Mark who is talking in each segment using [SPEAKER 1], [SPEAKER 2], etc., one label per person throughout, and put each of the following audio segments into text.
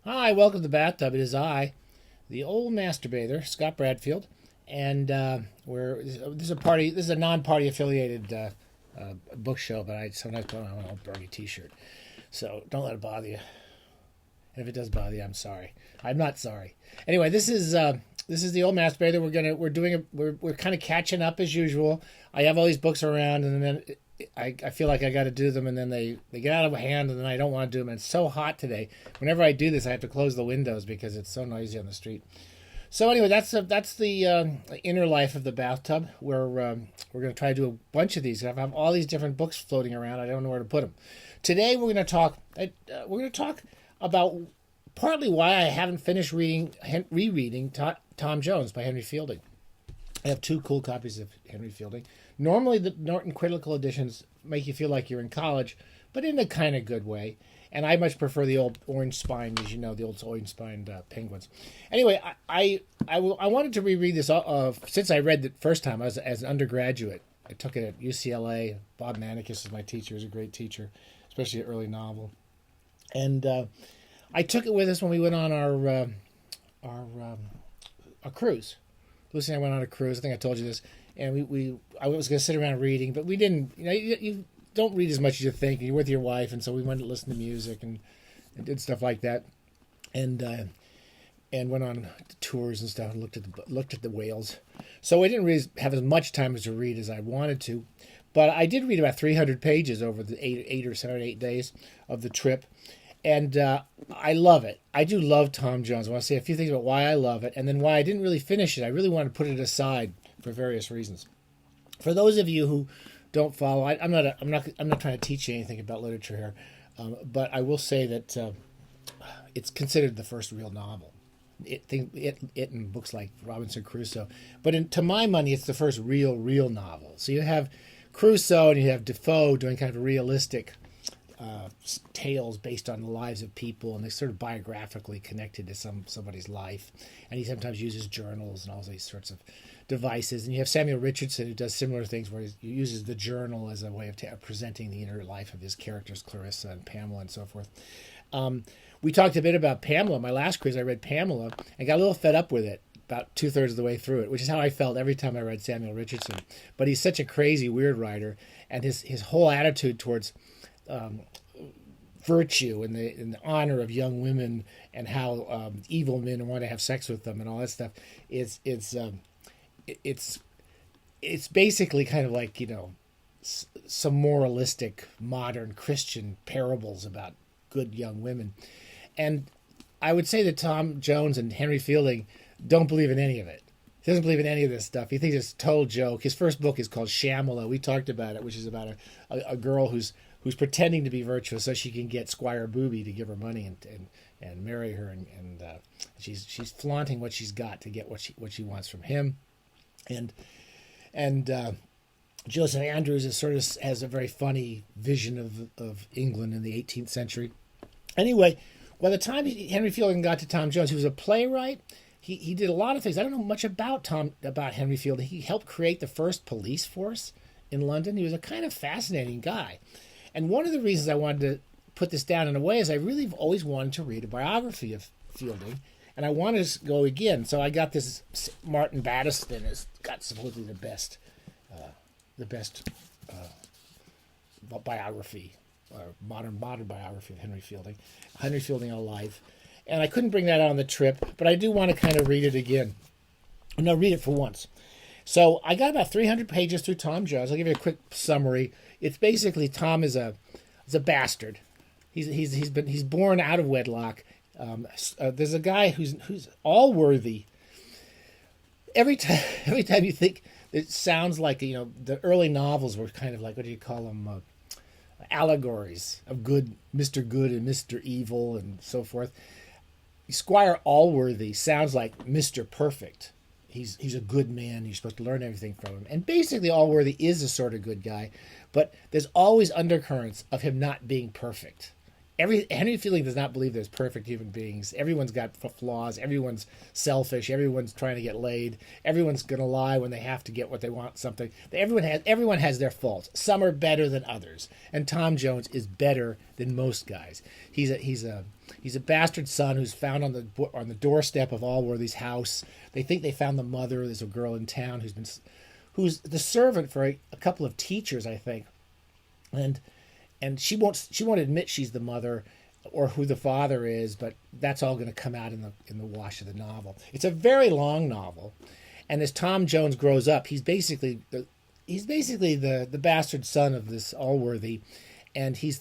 [SPEAKER 1] Hi, welcome to the bathtub. It is I, the old masturbator, Scott Bradfield, and this is a party. This is a non-party affiliated book show, but I sometimes put on an old Bernie T-shirt, so don't let it bother you. And if it does bother you, I'm sorry. I'm not sorry. Anyway, this is the old masturbator. We're kind of catching up as usual. I have all these books around, and then I feel like I got to do them, and then they get out of hand, and then I don't want to do them. And it's so hot today. Whenever I do this, I have to close the windows because it's so noisy on the street. So anyway, that's the inner life of the bathtub. We're going to try to do a bunch of these. I have all these different books floating around. I don't know where to put them. Today we're going to talk. We're going to talk about partly why I haven't finished rereading Tom Jones by Henry Fielding. I have two cool copies of Henry Fielding. Normally, the Norton Critical editions make you feel like you're in college, but in a kind of good way. And I much prefer the old orange spine, as you know, the old orange spined penguins. Anyway, I wanted to reread this since I read it first time as an undergraduate. I took it at UCLA. Bob Manicus is my teacher. He's a great teacher, especially an early novel. And I took it with us when we went on our cruise. Lucy and I went on a cruise. I think I told you this. And I was going to sit around reading, but we didn't. You know, you don't read as much as you think. You're with your wife, and so we went to listen to music and did stuff like that, and went on tours and stuff and looked at the whales. So I didn't really have as much time to read as I wanted to, but I did read about 300 pages over the 8 days of the trip. And I love it. I do love Tom Jones. I want to say a few things about why I love it, and then why I didn't really finish it. I really want to put it aside for various reasons. For those of you who don't follow, I'm not trying to teach you anything about literature here, but I will say that it's considered the first real novel. It in books like Robinson Crusoe, but to my money, it's the first real novel. So you have Crusoe and you have Defoe doing kind of realistic tales based on the lives of people, and they're sort of biographically connected to somebody's life. And he sometimes uses journals and all these sorts of devices. And you have Samuel Richardson, who does similar things, where he uses the journal as a way of presenting the inner life of his characters, Clarissa and Pamela and so forth. We talked a bit about Pamela. My last cruise, I read Pamela and got a little fed up with it about 2/3 of the way through it, which is how I felt every time I read Samuel Richardson. But he's such a crazy, weird writer, and his whole attitude towards virtue and the honor of young women, and how evil men want to have sex with them and all that stuff. It's basically kind of like, you know, some moralistic modern Christian parables about good young women. And I would say that Tom Jones and Henry Fielding don't believe in any of it. He doesn't believe in any of this stuff. He thinks it's a total joke. His first book is called Shamala. We talked about it, which is about a girl who's pretending to be virtuous so she can get Squire Booby to give her money and marry her, and she's flaunting what she's got to get what she wants from him, and Joseph Andrews has a very funny vision of England in the 18th century. Anyway, by the time Henry Fielding got to Tom Jones, he was a playwright. He did a lot of things. I don't know much about Henry Fielding. He helped create the first police force in London. He was a kind of fascinating guy. And one of the reasons I wanted to put this down in a way is I really have always wanted to read a biography of Fielding, and I wanted to go again. So I got this Martin Battiston has got supposedly the best biography, or modern biography of Henry Fielding. Henry Fielding alive, and I couldn't bring that out on the trip, but I do want to kind of read it again. No, read it for once. So I got about 300 pages through Tom Jones. I'll give you a quick summary. It's basically Tom is a bastard. He's born out of wedlock. There's a guy who's all worthy. Every time you think, it sounds like, you know, the early novels were kind of like, what do you call them, allegories of good, Mr. Good and Mr. Evil and so forth. Squire Allworthy sounds like Mr. Perfect. He's a good man. You're supposed to learn everything from him. And basically, Allworthy is a sort of good guy, but there's always undercurrents of him not being perfect. Henry Fielding does not believe there's perfect human beings. Everyone's got flaws. Everyone's selfish. Everyone's trying to get laid. Everyone's going to lie when they have to get what they want. Something. Everyone has their faults. Some are better than others. And Tom Jones is better than most guys. He's a bastard son who's found on the doorstep of Allworthy's house. They think they found the mother. There's a girl in town who's the servant for a couple of teachers, I think, and she won't admit she's the mother or who the father is, but that's all going to come out in the wash of the novel. It's a very long novel, and as Tom Jones grows up, he's basically the bastard son of this Allworthy, and he's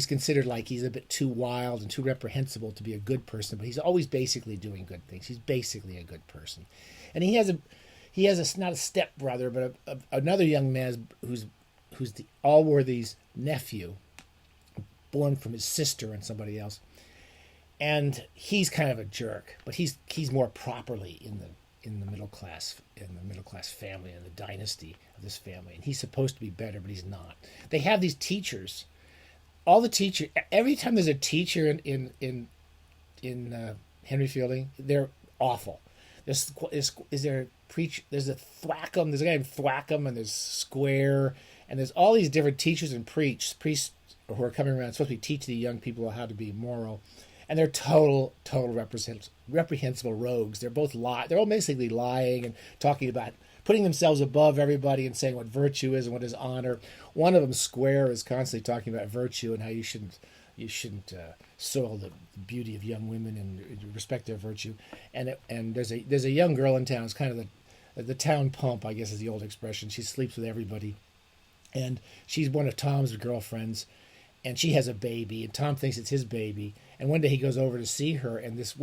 [SPEAKER 1] considered like he's a bit too wild and too reprehensible to be a good person, but he's always basically doing good things. He's basically a good person, and he has not a stepbrother, but another young man who's the Allworthy's nephew, born from his sister and somebody else, and he's kind of a jerk, but he's more properly in the middle class family, in the dynasty of this family, and he's supposed to be better, but he's not. They have these teachers. Every time there's a teacher in Henry Fielding, they're awful. There's a Thwackum. There's a guy named Thwackum, and there's Square, and there's all these different teachers and priests who are coming around supposed to be teaching the young people how to be moral, and they're total reprehensible rogues. They're all basically lying and talking about putting themselves above everybody and saying what virtue is and what is honor. One of them, Square, is constantly talking about virtue and how you shouldn't soil the beauty of young women and respect their virtue. And there's a young girl in town. It's kind of the town pump, I guess is the old expression. She sleeps with everybody, and she's one of Tom's girlfriends, and she has a baby, and Tom thinks it's his baby. And one day he goes over to see her, and this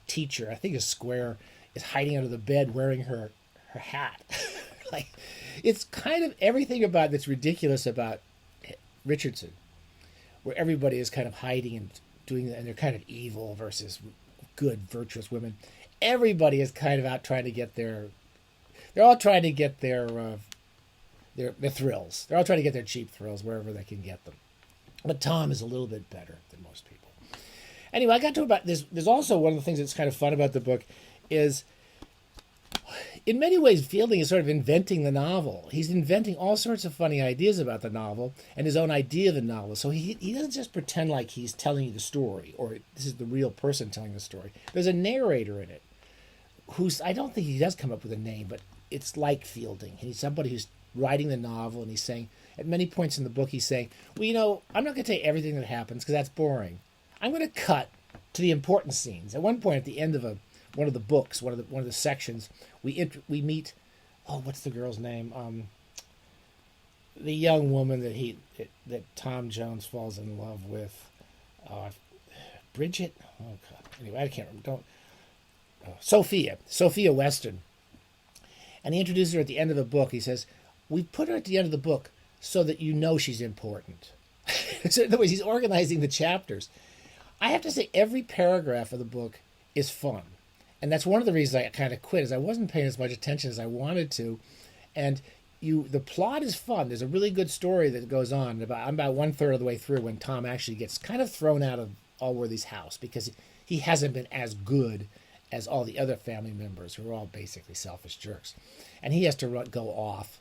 [SPEAKER 1] teacher, I think is Square, is hiding under the bed wearing her hat. Like, it's kind of everything about that's ridiculous about Richardson, where everybody is kind of hiding and doing that, and they're kind of evil versus good, virtuous women. Everybody is kind of out trying to get they're all trying to get their thrills. They're all trying to get their cheap thrills wherever they can get them. But Tom is a little bit better than most people. Anyway, I got to about this. There's also one of the things that's kind of fun about the book is, in many ways, Fielding is sort of inventing the novel. He's inventing all sorts of funny ideas about the novel and his own idea of the novel. So he doesn't just pretend like he's telling you the story or this is the real person telling the story. There's a narrator in it I don't think he does come up with a name, but it's like Fielding. He's somebody who's writing the novel, and he's saying, at many points in the book, he's saying, well, I'm not going to tell you everything that happens because that's boring. I'm going to cut to the important scenes. At one point, at the end of one of the books, one of the sections, we meet, what's the girl's name? The young woman that Tom Jones falls in love with, Bridget. Oh God. Anyway, I can't remember. Sophia Western. And he introduces her at the end of the book. He says, "We put her at the end of the book so that you know she's important." So in other words, he's organizing the chapters. I have to say, every paragraph of the book is fun. And that's one of the reasons I kind of quit, is I wasn't paying as much attention as I wanted to. And the plot is fun. There's a really good story that goes on. I'm about 1/3 of the way through when Tom actually gets kind of thrown out of Allworthy's house because he hasn't been as good as all the other family members, who are all basically selfish jerks. And he has to go off.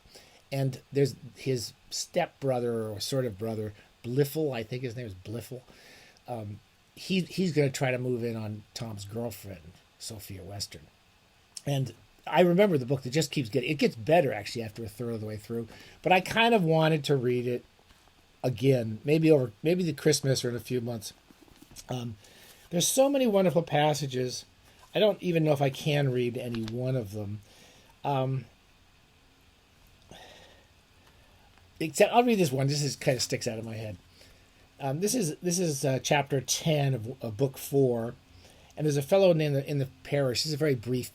[SPEAKER 1] And there's his stepbrother, or sort of brother, Bliffle, I think his name is Bliffle. He's going to try to move in on Tom's girlfriend, Sophia Western. And I remember the book that just keeps it gets better actually after 1/3 of the way through. But I kind of wanted to read it again, maybe the Christmas or in a few months. There's so many wonderful passages. I don't even know if I can read any one of them. Except I'll read this one. This kind of sticks out of my head. This is chapter 10 of book 4, and there's a fellow in the parish. This is a very brief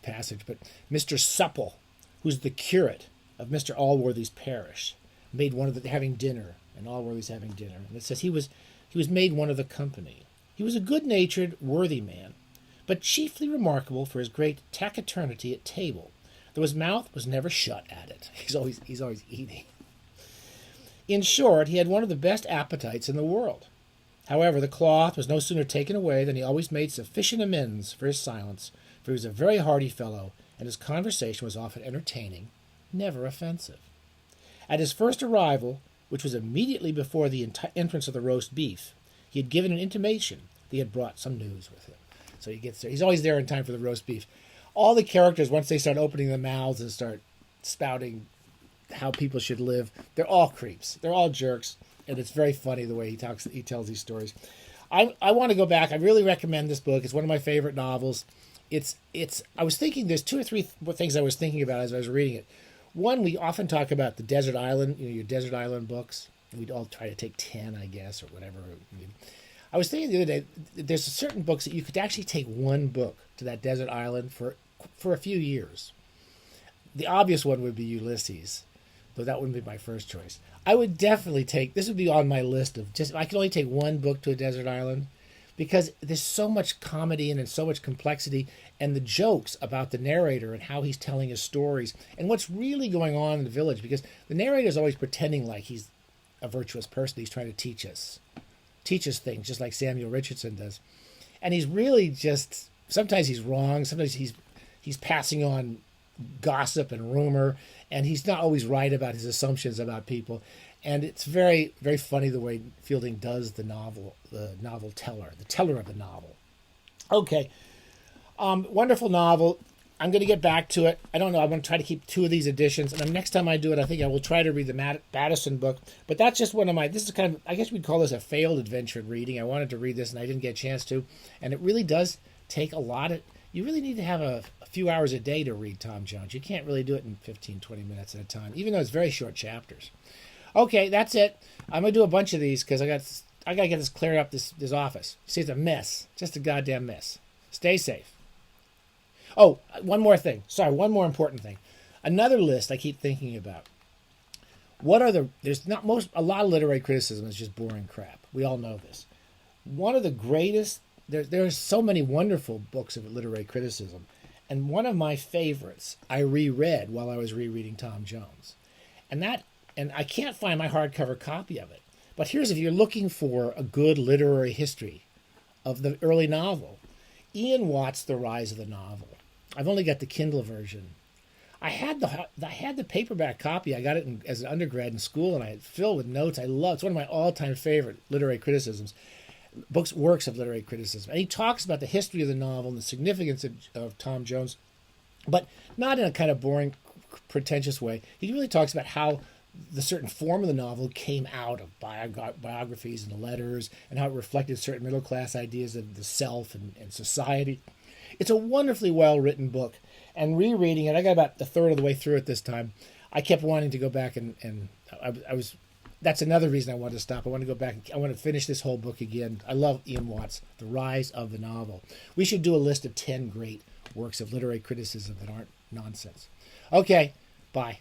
[SPEAKER 1] passage, but Mr. Supple, who's the curate of Mr. Allworthy's parish, made having dinner, and Allworthy's having dinner, and it says he was made one of the company. He was a good-natured, worthy man, but chiefly remarkable for his great taciturnity at table, though his mouth was never shut at it. He's always eating. In short, he had one of the best appetites in the world. However, the cloth was no sooner taken away than he always made sufficient amends for his silence, for he was a very hearty fellow, and his conversation was often entertaining, never offensive. At his first arrival, which was immediately before the entrance of the roast beef, he had given an intimation that he had brought some news with him. So he gets there. He's always there in time for the roast beef. All the characters, once they start opening their mouths and start spouting how people should live, they're all creeps. They're all jerks. And it's very funny the way he tells these stories. I want to go back. I really recommend this book. It's one of my favorite novels. I was thinking, there's two or three things I was thinking about as I was reading it. One, we often talk about the desert island, your desert island books. We'd all try to take 10, I guess, or whatever. I was thinking the other day, there's certain books that you could actually take one book to that desert island for a few years. The obvious one would be Ulysses, though that wouldn't be my first choice. I would definitely this would be on my list of I could only take one book to a desert island, because there's so much comedy and so much complexity, and the jokes about the narrator and how he's telling his stories and what's really going on in the village, because the narrator is always pretending like he's a virtuous person. He's trying to teach us things, just like Samuel Richardson does. And he's really just, sometimes he's wrong, sometimes he's passing on gossip and rumor, and he's not always right about his assumptions about people. And it's very, very funny the way Fielding does the novel teller, the teller of the novel. Okay, wonderful novel. I'm going to get back to it. I don't know. I'm going to try to keep 2 of these editions, and the next time I do it, I think I will try to read the Battison book. But that's just one of my. This is kind of, I guess we'd call this a failed adventure in reading. I wanted to read this, and I didn't get a chance to. And it really does take a lot of. You really need to have a few hours a day to read Tom Jones. You can't really do it in 15, 20 minutes at a time, even though it's very short chapters. Okay, that's it. I'm going to do a bunch of these because I got to get this cleared up, this office. See, it's a mess. Just a goddamn mess. Stay safe. Oh, one more thing. Sorry, one more important thing. Another list I keep thinking about. A lot of literary criticism is just boring crap. We all know this. One of the greatest, there are so many wonderful books of literary criticism, and one of my favorites I reread while I was rereading Tom Jones. And I can't find my hardcover copy of it. But here's, if you're looking for a good literary history of the early novel, Ian Watt's The Rise of the Novel. I've only got the Kindle version. I had the paperback copy. I got it as an undergrad in school, and I had filled with notes. It's one of my all-time favorite literary criticisms, works of literary criticism. And he talks about the history of the novel and the significance of Tom Jones, but not in a kind of boring, pretentious way. He really talks about how the certain form of the novel came out of biographies and the letters, and how it reflected certain middle-class ideas of the self and society. It's a wonderfully well-written book, and rereading it, I got about a third of the way through it this time. I kept wanting to go back, and that's another reason I wanted to stop. I want to go back. I want to finish this whole book again. I love Ian Watt's The Rise of the Novel. We should do a list of 10 great works of literary criticism that aren't nonsense. Okay, bye.